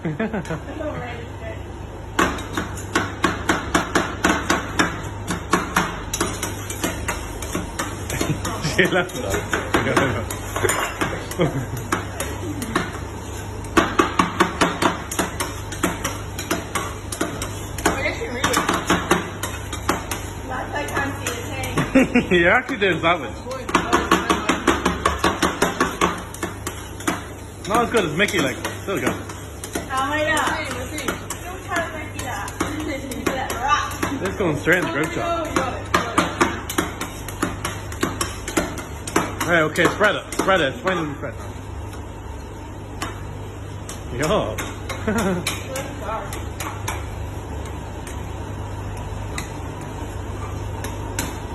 She left it. You're actually doing savage. Not as good as Mickey, like, but still good. This is going straight in the group chat. Alright, okay, spread it. Spread it. It's finally spread now. Yo.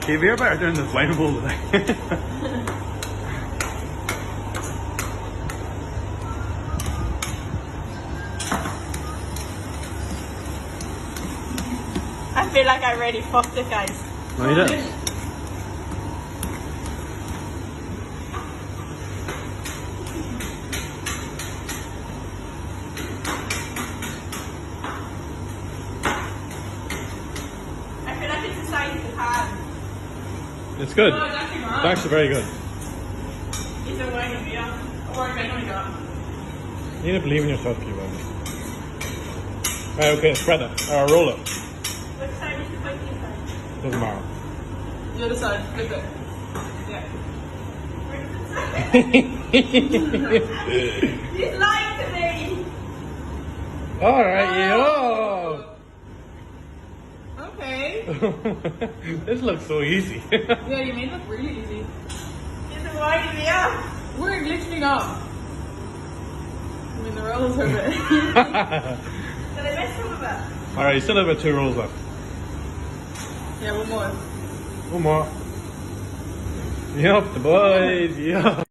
Steve, you're better doing the flame bowl today. I feel like I already fucked it, guys. No, you didn't. I feel like it's the size of the pan. It's good. No, it's actually not. It's actually very good. It's a way of beer. Or a bacon gun. You need to believe in yourself, you will. Right, okay, spread it. Or roll it. Which side is the biting side? Doesn't matter. The other side. Flip it. Yeah. He's lying to me. Alright, yo! Okay. This looks so easy. Yeah, you made it look really easy. It's a wide beer. We're literally not. I mean, the rolls are a bit. Did I miss some of it? Alright, you still have about 2 rolls left. Yeah, one more. One more. Yup, the boys, yeah.